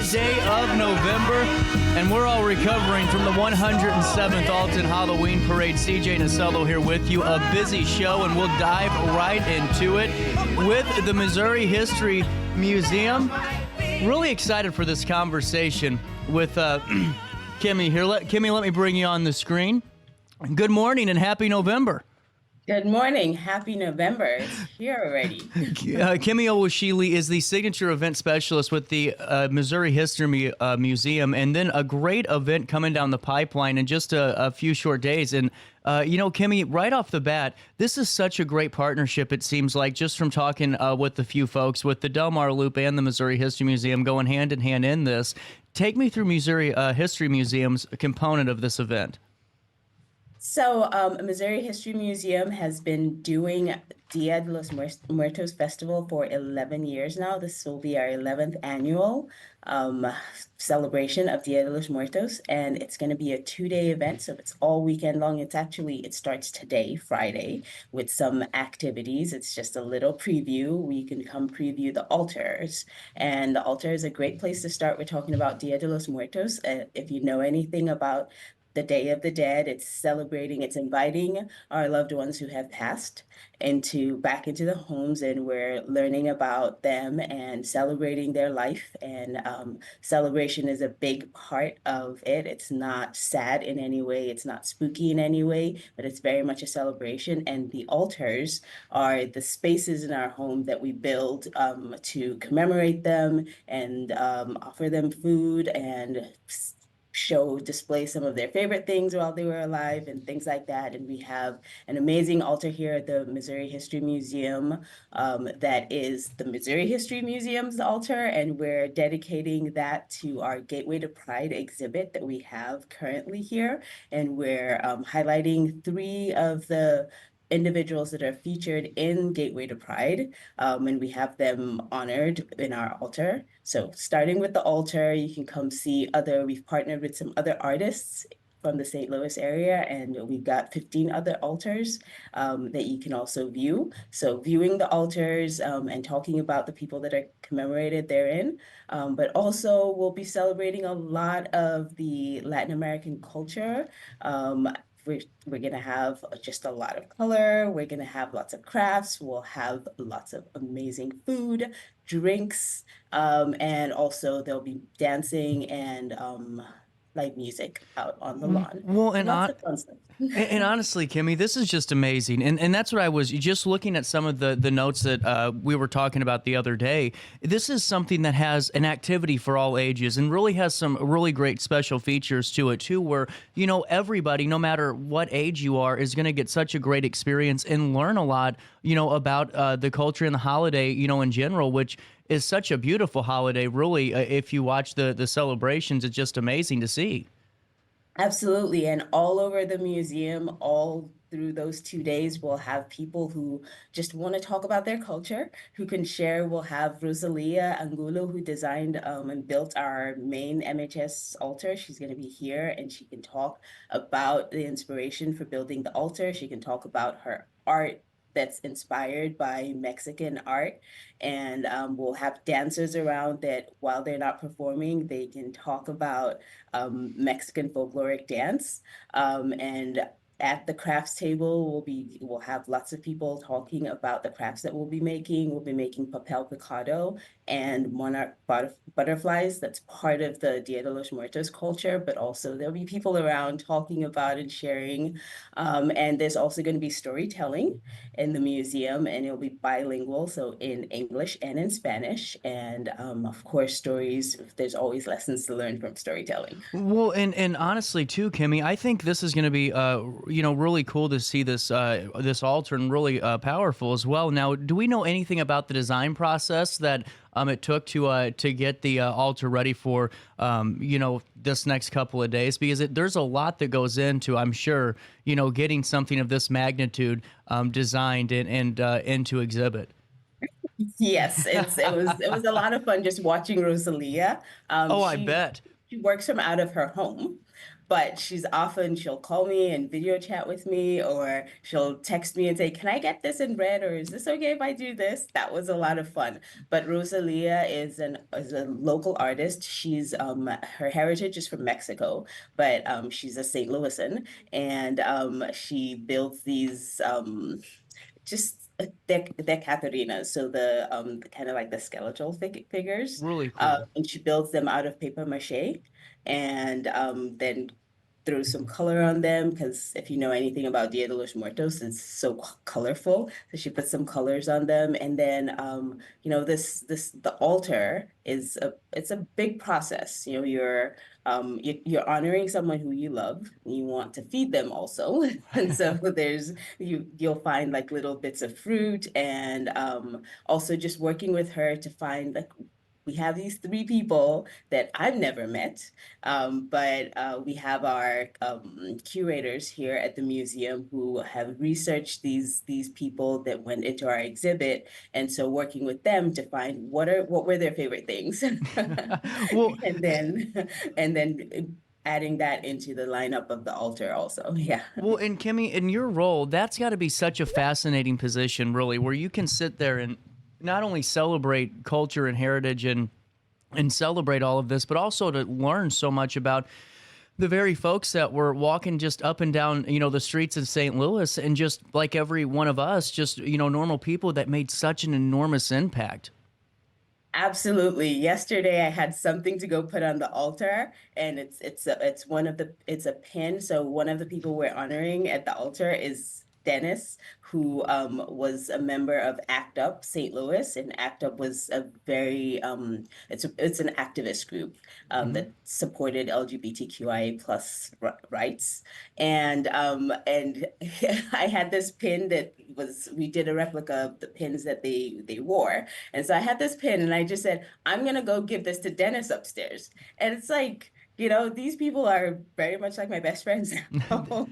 day of November, and we're all recovering from the 107th Alton Halloween Parade. CJ Nasello here with you. A busy show, and we'll dive right into it with the Missouri History Museum. Really excited for this conversation with Kemi here. Kemi, let me bring you on the screen. Good morning and happy November. Good morning. Happy November. It's here already. Kemi Awosile is the signature event specialist with the Missouri History Museum, and then a great event coming down the pipeline in just a few short days. And, Kemi, right off the bat, this is such a great partnership, it seems like, just from talking with a few folks, with the Del Mar Loop and the Missouri History Museum going hand in hand in this. Take me through Missouri History Museum's component of this event. So, Missouri History Museum has been doing Dia de los Muertos Festival for 11 years now. This will be our 11th annual celebration of Dia de los Muertos, and it's going to be a 2-day event, so it's all weekend long. It starts today, Friday, with some activities. It's just a little preview. We can come preview the altars, and the altar is a great place to start. We're talking about Dia de los Muertos. If you know anything about the Day of the Dead, it's celebrating, it's inviting our loved ones who have passed back into the homes, and we're learning about them and celebrating their life. And celebration is a big part of it. It's not sad in any way, it's not spooky in any way, but it's very much a celebration. And the altars are the spaces in our home that we build to commemorate them and offer them food and display some of their favorite things while they were alive and things like that. And we have an amazing altar here at the Missouri History Museum that is the Missouri History Museum's altar, and we're dedicating that to our Gateway to Pride exhibit that we have currently here. And we're highlighting 3 of the individuals that are featured in Gateway to Pride, and we have them honored in our altar. So starting with the altar, you can come see we've partnered with some other artists from the St. Louis area, and we've got 15 other altars that you can also view. So viewing the altars and talking about the people that are commemorated therein, but also we'll be celebrating a lot of the Latin American culture. We're going to have just a lot of color. We're going to have lots of crafts. We'll have lots of amazing food, drinks, and also there'll be dancing and live music out on the lawn. Well, and lots of fun stuff. And honestly, Kemi, this is just amazing. And that's what I was just looking at some of the notes that we were talking about the other day. This is something that has an activity for all ages and really has some really great special features to it, too, where, everybody, no matter what age you are, is going to get such a great experience and learn a lot, about the culture and the holiday, in general, which is such a beautiful holiday. Really, if you watch the celebrations, it's just amazing to see. Absolutely. And all over the museum, all through those 2 days, we'll have people who just want to talk about their culture, who can share. We'll have Rosalia Angulo, who designed and built our main MHS altar. She's going to be here, and she can talk about the inspiration for building the altar. She can talk about her art that's inspired by Mexican art. And we'll have dancers around that while they're not performing, they can talk about Mexican folkloric dance. And at the crafts table, we'll have lots of people talking about the crafts that we'll be making. We'll be making papel picado and monarch butterflies. That's part of the Dia de los Muertos culture, but also there'll be people around talking about and sharing. And there's also going to be storytelling in the museum, and it'll be bilingual, so in English and in Spanish. And of course, stories, there's always lessons to learn from storytelling. Well, and honestly, too, Kemi, I think this is going to be really cool to see this altar, and really powerful as well. Now, do we know anything about the design process that it took to get the altar ready for this next couple of days? Because there's a lot that goes into, I'm sure, getting something of this magnitude designed and into exhibit. Yes, it was a lot of fun just watching Rosalia. I bet. She works from out of her home, but she'll call me and video chat with me, or she'll text me and say, "Can I get this in red?" or "Is this okay if I do this?" That was a lot of fun. But Rosalia is a local artist. She's her heritage is from Mexico, but she's a St. Louisan, and she builds these just they're Catharinas, so the kind of like the skeletal figures, Really cool. and she builds them out of paper mache, and then throws some color on them because if you know anything about Dia de los Muertos, it's so colorful. So she puts some colors on them, and then this the altar is it's a big process. You know, you're honoring someone who you love. You want to feed them also, and so you'll find like little bits of fruit, and also just working with her to find like we have these three people that I've never met, but we have our curators here at the museum who have researched these people that went into our exhibit, and so working with them to find what were their favorite things, Well, and then adding that into the lineup of the altar also. Yeah. well, and Kimmy, in your role, that's got to be such a fascinating position, really, where you can sit there and not only celebrate culture and heritage and celebrate all of this, but also to learn so much about the very folks that were walking just up and down, the streets of St. Louis, and just like every one of us, just, normal people that made such an enormous impact. Absolutely. Yesterday I had something to go put on the altar, and it's a pin. So one of the people we're honoring at the altar is Dennis, who was a member of ACT UP St. Louis, and ACT UP was a very it's an activist group Hmm. that supported LGBTQIA plus rights, and I had this pin that was we did a replica of the pins that they wore, and so I had this pin, and I just said, "I'm gonna go give this to Dennis upstairs," and it's like. These people are very much like my best friends now.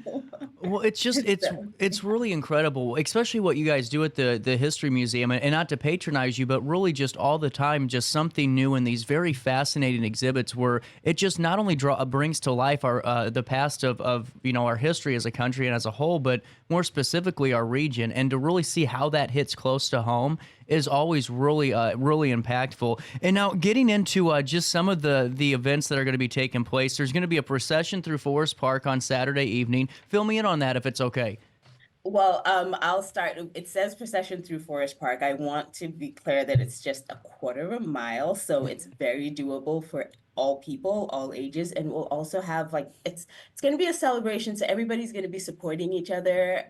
Well, it's just So, it's really incredible, especially what you guys do at the History Museum, and not to patronize you, but really just all the time, just something new in these very fascinating exhibits where it just not only brings to life our the past of our history as a country and as a whole, but more specifically our region, and to really see how that hits close to home is always really impactful. And now getting into just some of the events that are going to be taking place, there's going to be a procession through Forest Park on Saturday evening. Fill me in on that if it's okay. well, I'll start. It says procession through Forest Park. I want to be clear that it's just a quarter of a mile, so it's very doable for all people, all ages, and we'll also have like it's going to be a celebration, so everybody's going to be supporting each other.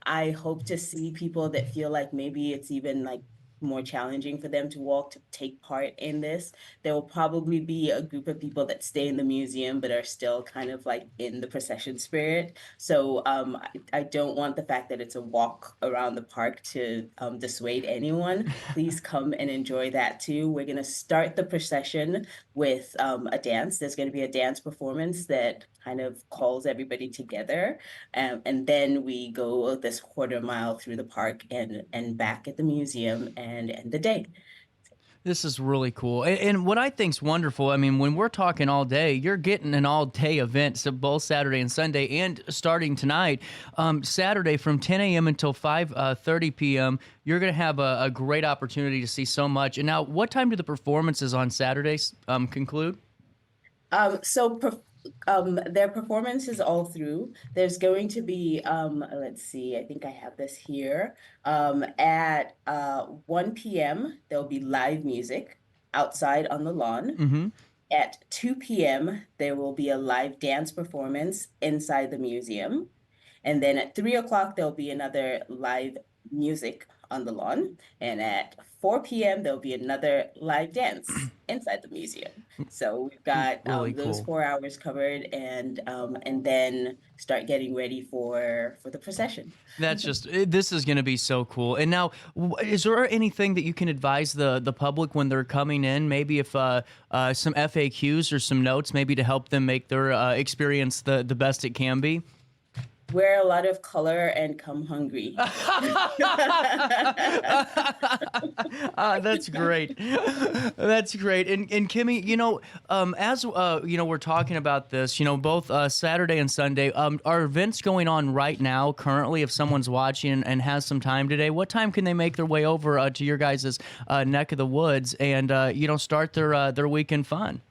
I hope to see people that feel like maybe it's even like more challenging for them to walk to take part in this. There will probably be a group of people that stay in the museum but are still kind of like in the procession spirit. So I don't want the fact that it's a walk around the park to dissuade anyone. Please come and enjoy that too. We're going to start the procession with a dance. There's going to be a dance performance that kind of calls everybody together. And then we go this quarter mile through the park and back at the museum and end the day. This is really cool. And what I think's wonderful, I mean, when we're talking all day, you're getting an all day event, so both Saturday and Sunday, and starting tonight, Saturday from 10 a.m. until 5:30 p.m., you're going to have a great opportunity to see so much. And now, what time do the performances on Saturdays conclude? So their performance is all through. There's going to be let's see, I think I have this here. At 1 p.m. there'll be live music outside on the lawn. Mm-hmm. At 2 p.m. there will be a live dance performance inside the museum. And then at 3 o'clock, there'll be another live music on the lawn. And at 4 p.m., there'll be another live dance inside the museum. So we've got Really those cool. 4 hours covered, and then start getting ready for the procession. That's just this is going to be so cool. And now, is there anything that you can advise the public when they're coming in? Maybe if some FAQs or some notes, maybe to help them make their experience the best it can be. Wear a lot of color and come hungry. That's great. That's great. And Kimmy, as we're talking about this, both Saturday and Sunday, are events going on right now currently? If someone's watching and has some time today, what time can they make their way over to your guys' neck of the woods and start their weekend fun?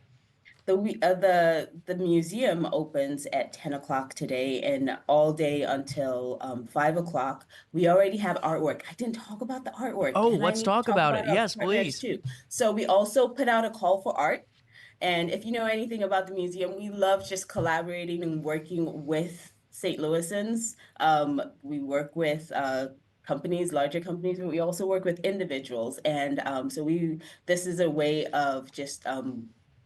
The museum opens at 10 o'clock today and all day until 5 o'clock. We already have artwork. I didn't talk about the artwork. Oh, And I let's need to talk talk about it. about our Yes, partners please. too. So we also put out a call for art. And if you know anything about the museum, we love just collaborating and working with St. Louisans. We work with companies, larger companies, but we also work with individuals. And this is a way of just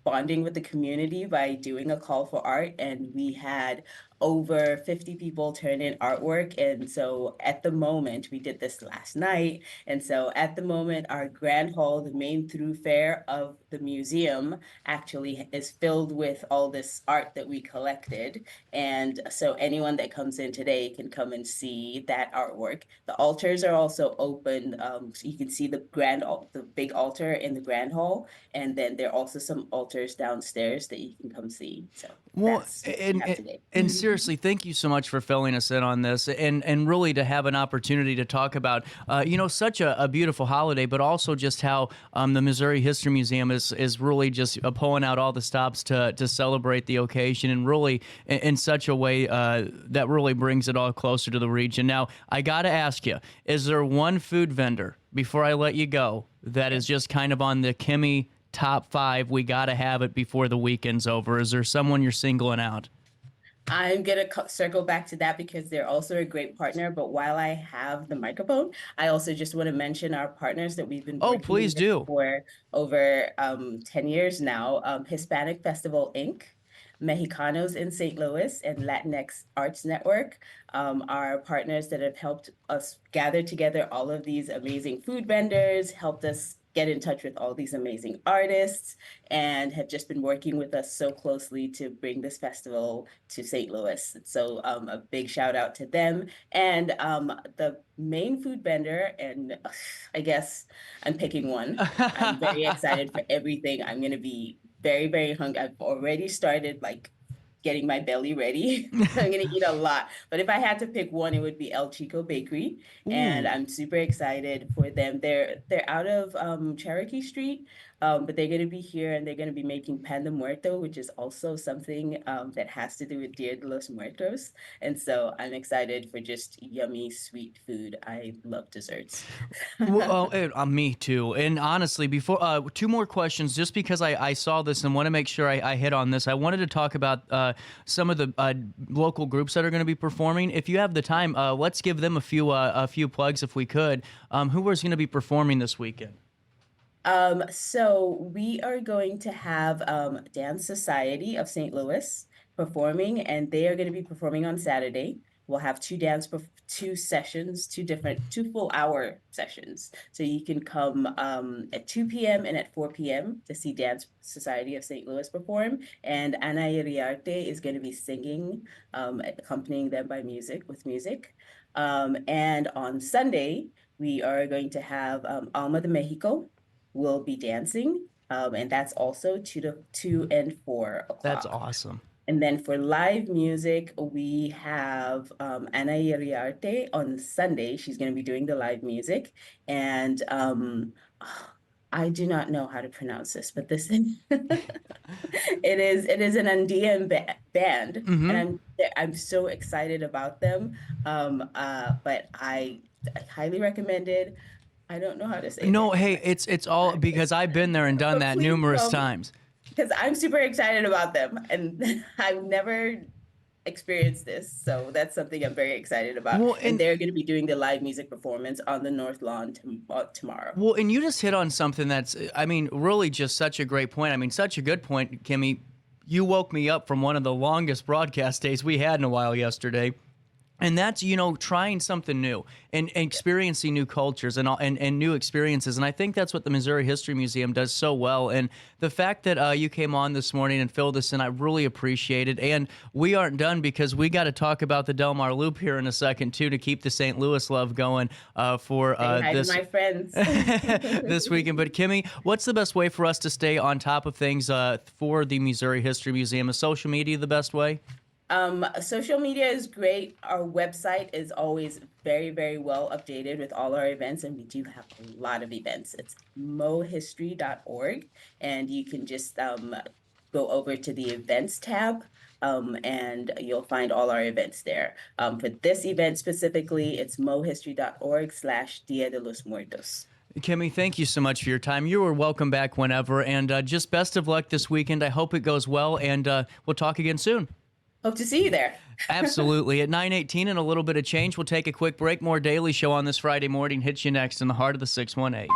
bonding with the community by doing a call for art. And we had over 50 people turn in artwork. And so at the moment, we did this last night. And so at the moment, our grand hall, the main thoroughfare of the museum, actually is filled with all this art that we collected. And so anyone that comes in today can come and see that artwork. The altars are also open. So you can see the the big altar in the grand hall. And then there are also some altars downstairs that you can come see. So Well, that's what we have today. and seriously, thank you so much for filling us in on this, and really to have an opportunity to talk about, such a beautiful holiday, but also just how the Missouri History Museum is really just pulling out all the stops to celebrate the occasion, and really in such a way that really brings it all closer to the region. Now, I got to ask you, is there one food vendor before I let you go that is just kind of on the Kemi top 5, we got to have it before the weekend's over? Is there someone you're singling out? I'm gonna circle back to that because they're also a great partner. But while I have the microphone, I also just want to mention our partners that we've been Oh, working please with do. for over 10 years now. Hispanic Festival Inc., Mexicanos in St. Louis, and Latinx Arts Network are partners that have helped us gather together all of these amazing food vendors, helped us get in touch with all these amazing artists, and have just been working with us so closely to bring this festival to St. Louis. So a big shout out to them. And the main food vendor, and I guess I'm picking one. I'm very excited for everything. I'm going to be very, very hungry. I've already started like getting my belly ready. I'm gonna eat a lot. But if I had to pick one, it would be El Chico Bakery. And Ooh. I'm super excited for them. They're out of Cherokee Street, but they're gonna be here and they're gonna be making pan de muerto, which is also something that has to do with Dia de los Muertos. And so I'm excited for just yummy, sweet food. I love desserts. Well, me too. And honestly, before two more questions, just because I saw this and want to make sure I hit on this, I wanted to talk about some of the local groups that are going to be performing. If you have the time, let's give them a few plugs if we could. Who is going to be performing this weekend? So we are going to have Dance Society of St. Louis performing, and they are going to be performing on Saturday. We'll have two sessions, two full hour sessions. So you can come at 2 p.m. and at 4 p.m. to see Dance Society of St. Louis perform. And Ana Iriarte is going to be singing, accompanying them with music. And on Sunday, we are going to have Alma de Mexico will be dancing. And that's also 2 and 4 That's o'clock. awesome. And then for live music, we have Ana Iriarte on Sunday. She's going to be doing the live music. And I do not know how to pronounce this, but this is it is an Andean band, Mm-hmm. and I'm so excited about them. But I highly recommend it. I don't know how to say No, their name. hey, it's all because I've been there and done But that please numerous come times. because I'm super excited about them, and I've never experienced this, so that's something I'm very excited about. Well, And and they're going to be doing the live music performance on the North Lawn tomorrow. Well, and you just hit on something that's, I mean, really just such a great point. I mean, such a good point, Kimmy. You woke me up from one of the longest broadcast days we had in a while yesterday. And that's, trying something new and experiencing new cultures and new experiences. And I think that's what the Missouri History Museum does so well. And the fact that you came on this morning and filled us in, I really appreciate it. And we aren't done, because we got to talk about the Del Mar Loop here in a second, too, to keep the St. Louis love going for Hi this to my friends. this weekend. But Kemi, what's the best way for us to stay on top of things for the Missouri History Museum? Is social media the best way? Social media is great. Our website is always very, very well updated with all our events, and we do have a lot of events. It's mohistory.org, and you can just go over to the events tab, and you'll find all our events there. For this event specifically, it's mohistory.org/Dia de los Muertos. Kemi, thank you so much for your time. You are welcome back whenever, and just best of luck this weekend. I hope it goes well, and we'll talk again soon. Hope to see you there. Absolutely. At 9:18 and a little bit of change, we'll take a quick break. More Daily Show on this Friday morning hits you next in the heart of the 618.